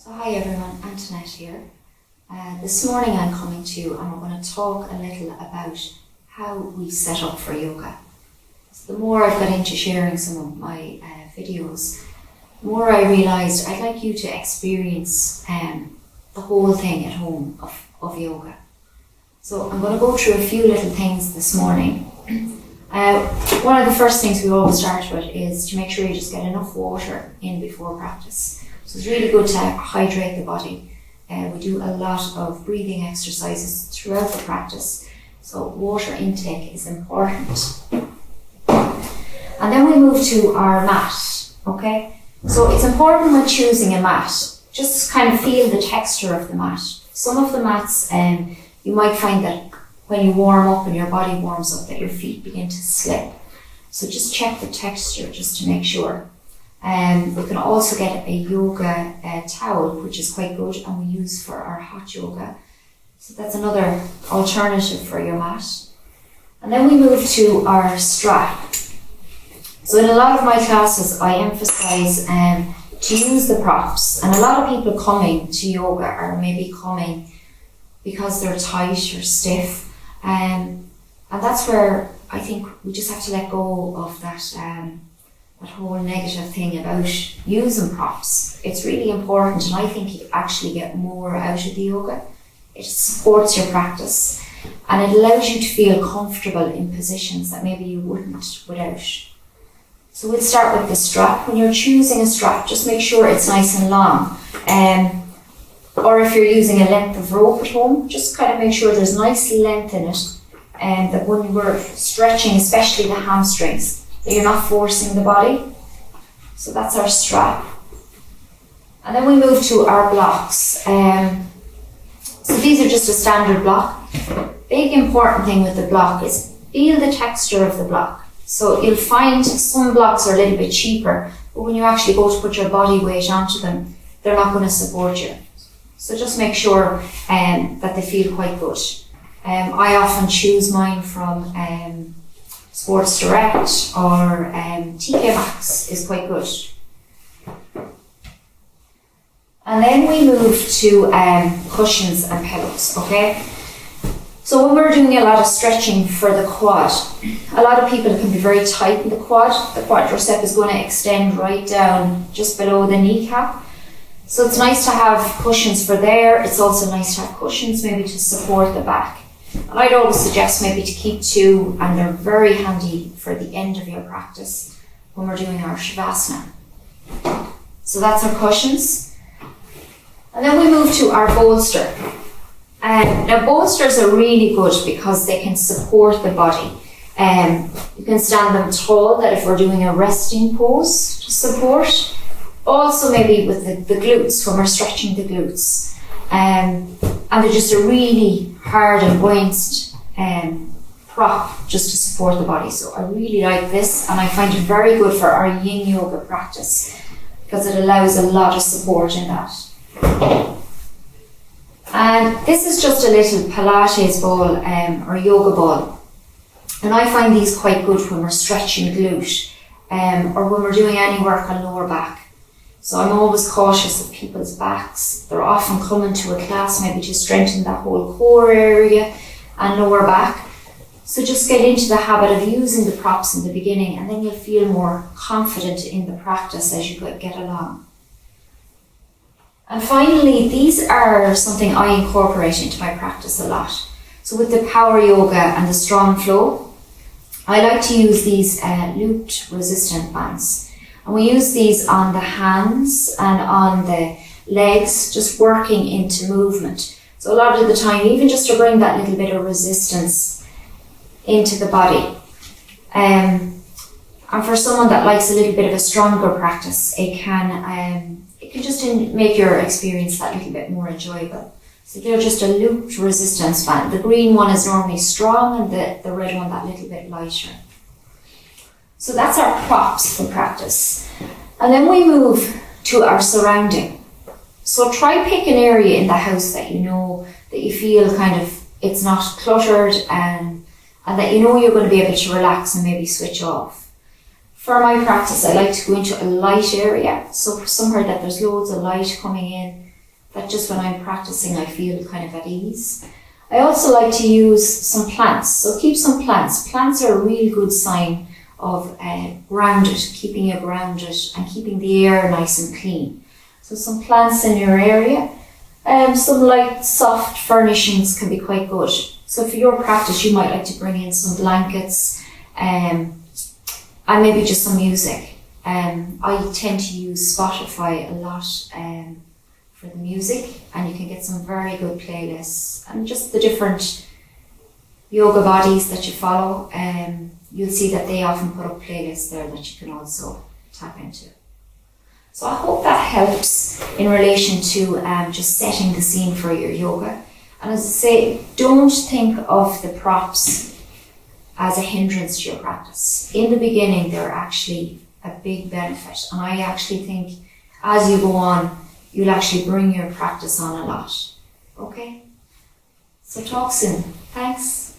So hi everyone, Antoinette here. This morning I'm coming to you and we're going to talk a little about how we set up for yoga. So the more I've got into sharing some of my videos, the more I realised I'd like you to experience the whole thing at home of yoga. So I'm going to go through a few little things this morning. One of the first things we always start with is to make sure you just get enough water in before practice. So it's really good to hydrate the body. We do a lot of breathing exercises throughout the practice, so water intake is important. And then we move to our mat, okay? So it's important when choosing a mat, just kind of feel the texture of the mat. Some of the mats, you might find that when you warm up and your body warms up that your feet begin to slip. So just check the texture just to make sure. We can also get a yoga towel, which is quite good, and we use for our hot yoga. So that's another alternative for your mat. And then we move to our strap. So in a lot of my classes, I emphasize to use the props. And a lot of people coming to yoga are maybe coming because they're tight or stiff. And that's where I think we just have to let go of that whole negative thing about using props. It's really important, and I think you actually get more out of the yoga. It supports your practice and it allows you to feel comfortable in positions that maybe you wouldn't without. So we'll start with the strap. When you're choosing a strap, just make sure it's nice and long. Or if you're using a length of rope at home, just kind of make sure there's nice length in it, and that when we're stretching, especially the hamstrings, that you're not forcing the body. So that's our strap. And then we move to our blocks. So these are just a standard block. Big important thing with the block is feel the texture of the block. So you'll find some blocks are a little bit cheaper, but when you actually go to put your body weight onto them, they're not going to support you. So just make sure that they feel quite good. I often choose mine from Sports Direct or TK Maxx is quite good. And then we move to cushions and pillows, okay? So when we're doing a lot of stretching for the quad, a lot of people can be very tight in the quad. The quadricep is going to extend right down just below the kneecap. So it's nice to have cushions for there. It's also nice to have cushions maybe to support the back. And I'd always suggest maybe to keep two, and they're very handy for the end of your practice when we're doing our Shavasana. So that's our cushions. And then we move to our bolster. Now bolsters are really good because they can support the body. You can stand them tall, that if we're doing a resting pose to support. Also maybe with the glutes, when we're stretching the glutes. And they're just a really hard and buoyant prop just to support the body. So I really like this, and I find it very good for our yin yoga practice because it allows a lot of support in that. And this is just a little Pilates ball or yoga ball. And I find these quite good when we're stretching glute or when we're doing any work on lower back. So I'm always cautious of people's backs. They're often coming to a class maybe to strengthen that whole core area and lower back. So just get into the habit of using the props in the beginning, and then you'll feel more confident in the practice as you get along. And finally, these are something I incorporate into my practice a lot. So with the power yoga and the strong flow, I like to use these looped resistant bands. And we use these on the hands and on the legs, just working into movement. So a lot of the time, even just to bring that little bit of resistance into the body. And for someone that likes a little bit of a stronger practice, it can just make your experience that little bit more enjoyable. So they're just a looped resistance band. The green one is normally strong, and the red one that little bit lighter. So that's our props for practice. And then we move to our surrounding. So try pick an area in the house that you know, that you feel kind of, it's not cluttered, and that you know you're going to be able to relax and maybe switch off. For my practice, I like to go into a light area, so somewhere that there's loads of light coming in, that just when I'm practicing I feel kind of at ease. I also like to use some plants, so keep some plants. Plants are a really good sign of grounded, keeping you grounded and keeping the air nice and clean. So some plants in your area. Some light soft furnishings can be quite good. So for your practice you might like to bring in some blankets and maybe just some music. I tend to use Spotify a lot for the music, and you can get some very good playlists and just the different yoga bodies that you follow. You'll see that they often put up playlists there that you can also tap into. So I hope that helps in relation to just setting the scene for your yoga. And as I say, don't think of the props as a hindrance to your practice. In the beginning, they're actually a big benefit. And I actually think as you go on, you'll actually bring your practice on a lot. Okay? So talk soon. Thanks.